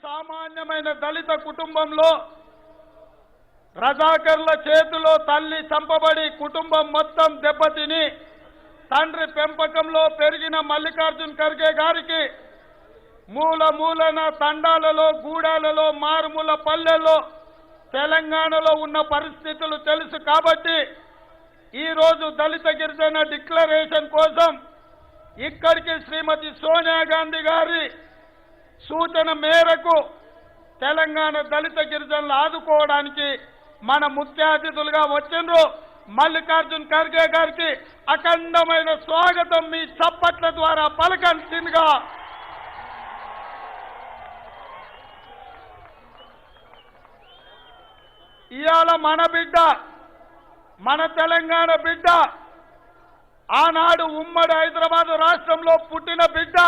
సామాన్యమైన దళిత కుటుంబంలో రజాకర్ల చేతిలో తల్లి చంపబడి కుటుంబం మొత్తం దెబ్బతిని తండ్రి పెంపకంలో పెరిగిన మల్లికార్జున్ ఖర్గే గారికి మూలన తండాలలో గూడాలలో మారుమూల పల్లెల్లో తెలంగాణలో ఉన్న పరిస్థితులు తెలుసు కాబట్టి ఈ రోజు దళిత గిరిజన డిక్లరేషన్ కోసం ఇక్కడికి శ్రీమతి సోనియా గాంధీ గారి సూచన మేరకు తెలంగాణ దళిత గిరిజనులు ఆదుకోవడానికి మన ముఖ్య అతిథులుగా వచ్చిండ్రు మల్లికార్జున్ ఖర్గే గారికి అఖండమైన స్వాగతం మీ చప్పట్ల ద్వారా పలకాల్సిందిగా ఇవాళ మన బిడ్డ మన తెలంగాణ బిడ్డ ఆనాడు ఉమ్మడి హైదరాబాద్ రాష్ట్రంలో పుట్టిన బిడ్డ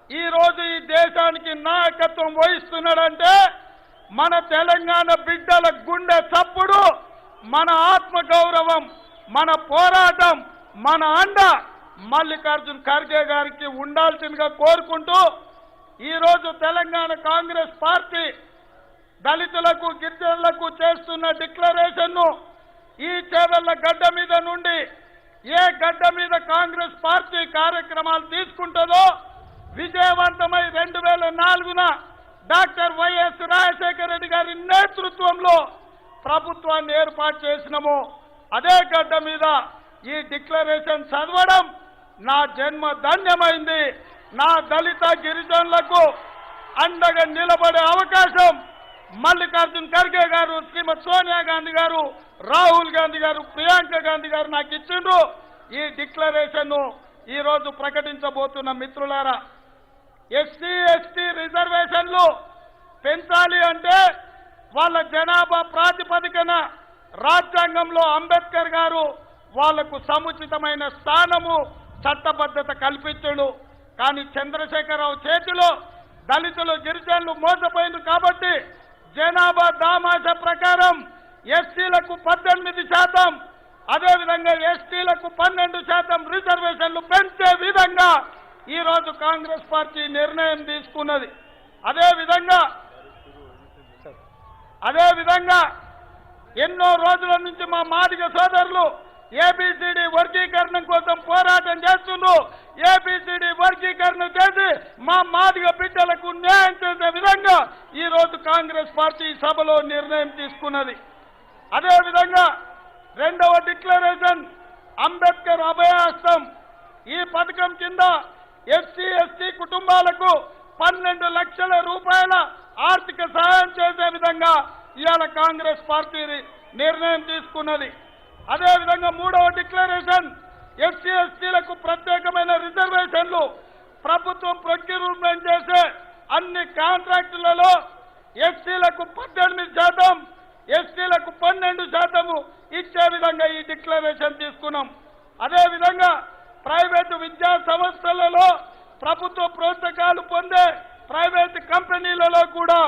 ఈ రోజు ఈ దేశానికి నాయకత్వం వహిస్తున్నాడంటే మన తెలంగాణ బిడ్డల గుండె చప్పుడు మన ఆత్మగౌరవం మన పోరాటం మన అండ మల్లికార్జున్ ఖర్గే గారికి ఉండాల్సిందిగా కోరుకుంటూ ఈ రోజు తెలంగాణ కాంగ్రెస్ పార్టీ దళితులకు గిరిజనులకు చేస్తున్న డిక్లరేషన్ ను ఈ చేవెళ్ల గడ్డ మీద నుండి ఏ గడ్డ మీద కాంగ్రెస్ పార్టీ కార్యక్రమాలు తీసుకుంటుందో విజయవంతమై 2004 డాక్టర్ వైఎస్ రాజశేఖర రెడ్డి గారి నేతృత్వంలో ప్రభుత్వాన్ని ఏర్పాటు చేసినాము అదే గడ్డ మీద ఈ డిక్లరేషన్ చదవడం నా జన్మ ధన్యమైంది నా దళిత గిరిజనులకు అండగా నిలబడే అవకాశం మల్లికార్జున్ ఖర్గే గారు శ్రీమతి సోనియా గాంధీ గారు రాహుల్ గాంధీ గారు ప్రియాంక గాంధీ గారు నాకు ఇచ్చిండ్రు ఈ డిక్లరేషన్ ను ఈ రోజు ప్రకటించబోతున్న మిత్రులారా ఎస్సీ ఎస్టీ రిజర్వేషన్లు పెంచాలి అంటే వాళ్ళ జనాభా ప్రాతిపదికన రాజ్యాంగంలో అంబేద్కర్ గారు వాళ్లకు సముచితమైన స్థానము చట్టబద్ధత కల్పించాడు కానీ చంద్రశేఖరరావు చేతిలో దళితులు గిరిజనులు మోసపోయింది కాబట్టి జనాభా దామాష ప్రకారం ఎస్సీలకు 18% అదేవిధంగా ఎస్టీలకు 12% రిజర్వేషన్లు పెంచే విధంగా ఈ రోజు కాంగ్రెస్ పార్టీ నిర్ణయం తీసుకున్నది అదేవిధంగా ఎన్నో రోజుల నుంచి మా మాదిగ సోదరులు ఏబిసిడి వర్గీకరణ కోసం పోరాటం చేస్తున్నారు ఏబిసిడి వర్గీకరణ చేసి మా మాదిగ బిడ్డలకు న్యాయం చేసే విధంగా ఈ రోజు కాంగ్రెస్ పార్టీ సభలో నిర్ణయం తీసుకున్నది అదేవిధంగా రెండవ డిక్లరేషన్ అంబేద్కర్ అభయహస్తం ఈ పథకం కింద ఎస్సీ ఎస్టీ కుటుంబాలకు 12 లక్షల రూపాయల ఆర్థిక సహాయం చేసే విధంగా ఇవాళ కాంగ్రెస్ పార్టీ నిర్ణయం తీసుకున్నది అదేవిధంగా మూడవ డిక్లరేషన్ ఎస్సీ ఎస్టీలకు ప్రత్యేకమైన రిజర్వేషన్లు ప్రభుత్వం ప్రొక్యూర్మెంట్ చేసే అన్ని కాంట్రాక్టులలో ఎస్సీలకు 18% ఎస్టీలకు 12% ఇచ్చే విధంగా ఈ డిక్లరేషన్ తీసుకున్నాం అదేవిధంగా ప్రైవేటు విద్యా సంస్థలలో ప్రభుత్వ ప్రోత్సాహకాలు పొందే ప్రైవేటు కంపెనీలలో కూడా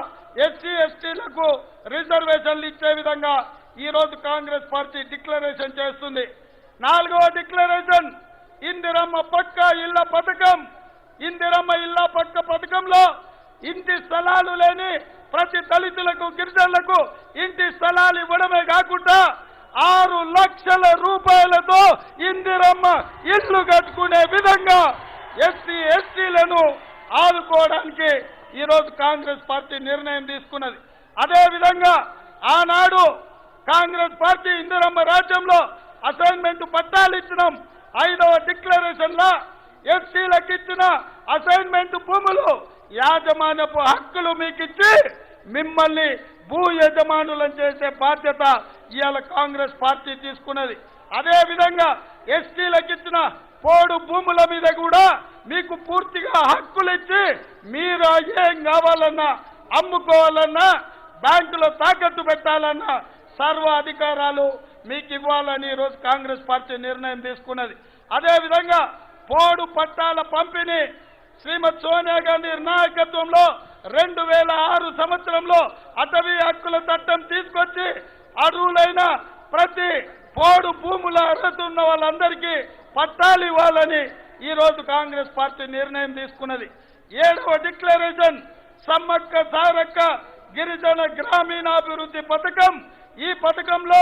ఎస్సీ ఎస్టీలకు రిజర్వేషన్లు ఇచ్చే విధంగా ఈ రోజు కాంగ్రెస్ పార్టీ డిక్లరేషన్ చేస్తుంది నాలుగవ డిక్లరేషన్ ఇందిరమ్మ పక్కా ఇళ్ల పథకం ఇందిరమ్మ ఇళ్ల పక్క పథకంలో ఇంటి స్థలాలు లేని ప్రతి దళితులకు గిరిజనులకు ఇంటి స్థలాలు ఇవ్వడమే కాకుండా 6 లక్షల రూపాయలతో ఇందిరమ్మ ఇల్లు కట్టుకునే విధంగా ఎస్సీ ఎస్టీలను ఆదుకోవడానికి ఈ రోజు కాంగ్రెస్ పార్టీ నిర్ణయం తీసుకున్నది అదేవిధంగా ఆనాడు కాంగ్రెస్ పార్టీ ఇందిరమ్మ రాజ్యంలో అసైన్మెంట్ పట్టాలు ఇచ్చినాం 5వ డిక్లరేషన్ లో ఎస్సీలకు ఇచ్చిన అసైన్మెంట్ భూములు యాజమాన్యపు హక్కులు మీకు ఇచ్చి మిమ్మల్ని భూ యజమానులను చేసే బాధ్యత ఇవాళ కాంగ్రెస్ పార్టీ తీసుకున్నది అదేవిధంగా ఎస్టీలకు ఇచ్చిన పోడు భూముల మీద కూడా మీకు పూర్తిగా హక్కులు ఇచ్చి మీరు ఏం కావాలన్నా అమ్ముకోవాలన్నా బ్యాంకులో తాకట్టు పెట్టాలన్నా సర్వ అధికారాలు మీకు ఇవ్వాలని ఈరోజు కాంగ్రెస్ పార్టీ నిర్ణయం తీసుకున్నది అదేవిధంగా పోడు పట్టాల పంపిణీ శ్రీమతి సోనియా గాంధీ నాయకత్వంలో 2006 సంవత్సరంలో అటవీ హక్కుల చట్టం తీసుకొచ్చి అర్హులైన ప్రతి పోడు భూముల అర్హత ఉన్న వాళ్ళందరికీ పట్టాలు ఇవ్వాలని ఈ రోజు కాంగ్రెస్ పార్టీ నిర్ణయం తీసుకున్నది 7వ డిక్లరేషన్ సమ్మక్క సారక్క గిరిజన గ్రామీణాభివృద్ధి పథకం. ఈ పథకంలో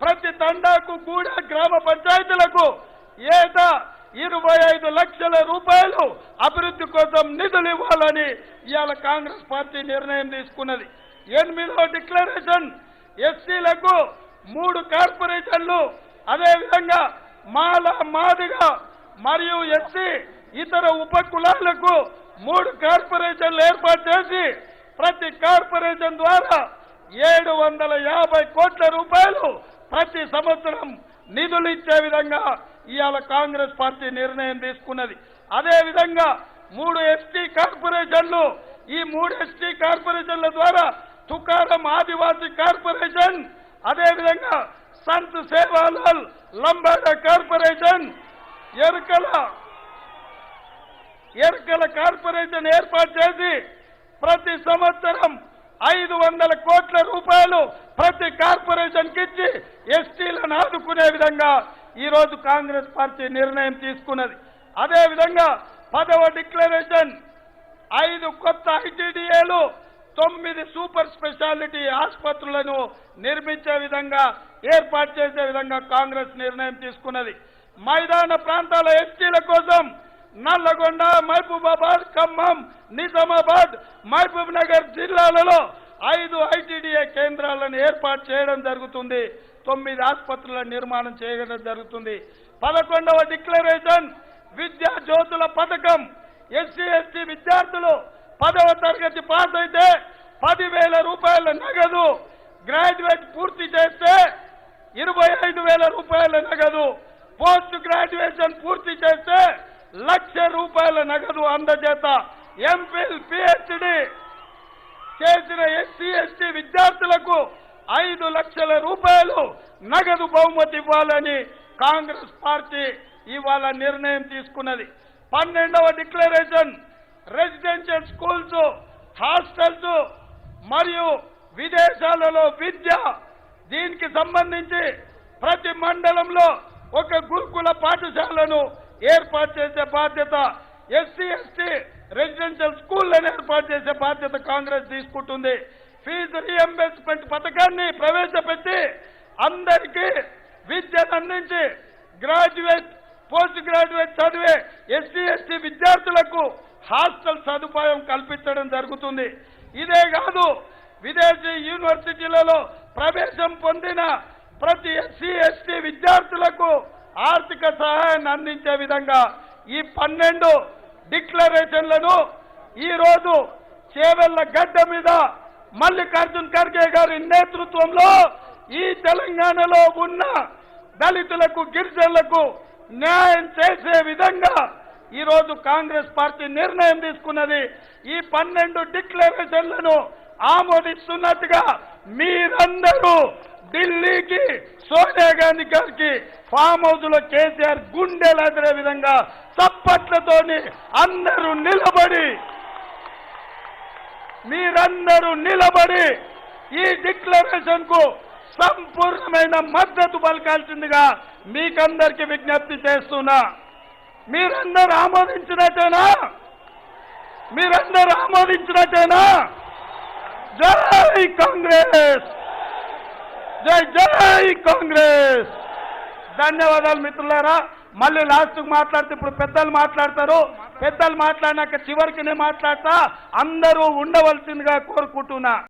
ప్రతి తండాకు కూడా గ్రామ పంచాయతీలకు ఏటా 25 లక్షల రూపాయలు అభివృద్ధి కోసం నిధులు ఇవ్వాలని ఇవాళ కాంగ్రెస్ పార్టీ నిర్ణయం తీసుకున్నది. 8వ డిక్లరేషన్ ఎస్సీలకు 3 కార్పొరేషన్లు, అదేవిధంగా మాల మాదిగ మరియు ఎస్సీ ఇతర ఉప కులాలకు 3 కార్పొరేషన్లు ఏర్పాటు చేసి ప్రతి కార్పొరేషన్ ద్వారా 750 కోట్ల రూపాయలు ప్రతి సంవత్సరం నిధులు ఇచ్చే విధంగా ఇవాళ కాంగ్రెస్ పార్టీ నిర్ణయం తీసుకున్నది. అదేవిధంగా 3 ఎస్టీ కార్పొరేషన్లు, ఈ 3 ఎస్టీ కార్పొరేషన్ల ద్వారా తుకారం ఆదివాసీ కార్పొరేషన్, అదేవిధంగా సంత్ సేవాలాల్ లంబాడా కార్పొరేషన్, ఎరుకల కార్పొరేషన్ ఏర్పాటు చేసి ప్రతి సంవత్సరం 500 కోట్ల రూపాయలు ప్రతి కార్పొరేషన్ కి ఇచ్చి ఎస్టీలను ఆదుకునే విధంగా ఈ రోజు కాంగ్రెస్ పార్టీ నిర్ణయం తీసుకున్నది. అదేవిధంగా 10వ డిక్లరేషన్ 5 కొత్త ఐటీడీఏలు, 9 సూపర్ స్పెషాలిటీ ఆసుపత్రులను నిర్మించే విధంగా ఏర్పాటు చేసే విధంగా కాంగ్రెస్ నిర్ణయం తీసుకున్నది. మైదాన ప్రాంతాల ఎస్టీల కోసం నల్లగొండ, మహబూబాబాద్, ఖమ్మం, నిజామాబాద్, మహబూబ్ నగర్ జిల్లాలలో 5 ఐటీడీఏ కేంద్రాలను ఏర్పాటు చేయడం జరుగుతుంది. 9 ఆసుపత్రుల నిర్మాణం చేయడం జరుగుతుంది. 11వ డిక్లరేషన్ విద్యా జ్యోతుల పథకం. ఎస్సీ ఎస్టీ విద్యార్థులు 10వ తరగతి పాస్ అయితే 10,000 రూపాయల నగదు, గ్రాడ్యుయేట్ పూర్తి చేస్తే 25,000 రూపాయల నగదు, పోస్ట్ గ్రాడ్యుయేషన్ పూర్తి చేస్తే 1,00,000 రూపాయల నగదు అందజేత. ఎంఫిల్ పిహెచ్డి చేసిన ఎస్సీ ఎస్టీ విద్యార్థులకు 5 లక్షల రూపాయలు నగదు బహుమతి ఇవ్వాలని కాంగ్రెస్ పార్టీ ఇవాళ నిర్ణయం తీసుకున్నది. 12వ డిక్లరేషన్ రెసిడెన్షియల్ స్కూల్స్, హాస్టల్స్ మరియు విదేశాలలో విద్య, దీనికి సంబంధించి ప్రతి మండలంలో ఒక గురుకుల పాఠశాలను ఏర్పాటు చేసే బాధ్యత, ఎస్సీ ఎస్టీ రెసిడెన్షియల్ స్కూళ్లను ఏర్పాటు చేసే బాధ్యత కాంగ్రెస్ తీసుకుంటుంది. ఫీజు రీఎంబర్స్మెంట్ పథకాన్ని ప్రవేశపెట్టి అందరికీ విద్యను అందించి గ్రాడ్యుయేట్, పోస్ట్ గ్రాడ్యుయేట్ చదివే ఎస్సీ ఎస్టీ విద్యార్థులకు హాస్టల్ సదుపాయం కల్పించడం జరుగుతుంది. ఇదే కాదు, విదేశీ యూనివర్సిటీలలో ప్రవేశం పొందిన ప్రతి ఎస్సీ ఎస్టీ విద్యార్థులకు ఆర్థిక సహాయాన్ని అందించే విధంగా ఈ 12 డిక్లరేషన్లను ఈ రోజు చేవెళ్ల గడ్డ మీద మల్లికార్జున్ ఖర్గే గారి నేతృత్వంలో ఈ తెలంగాణలో ఉన్న దళితులకు, గిరిజనులకు న్యాయం చేసే విధంగా ఈ రోజు కాంగ్రెస్ పార్టీ నిర్ణయం తీసుకున్నది. ఈ 12 డిక్లరేషన్లను ఆమోదిస్తున్నట్టుగా మీరందరూ ఢిల్లీకి సోనియా గాంధీ గారికి ఫామ్ హౌస్ లో కేసీఆర్ గుండెలు అదిరే విధంగా చప్పట్లతోని మీరందరూ నిలబడి ఈ డిక్లరేషన్ కు సంపూర్ణమైన మద్దతు పలకాల్సిందిగా మీకందరికీ విజ్ఞప్తి చేస్తున్నా. మీరందరూ ఆమోదించినట్టేనా? జై కాంగ్రెస్, జై జై కాంగ్రెస్. ధన్యవాదాలు మిత్రులారా. మళ్ళీ లాస్ట్కు మాట్లాడితే ఇప్పుడు పెద్దలు మాట్లాడతారు. పెద్దలు మాట్లాడినాక చివరికి నేను మాట్లాడతా. అందరూ ఉండవలసిందిగా కోరుకుంటున్నా.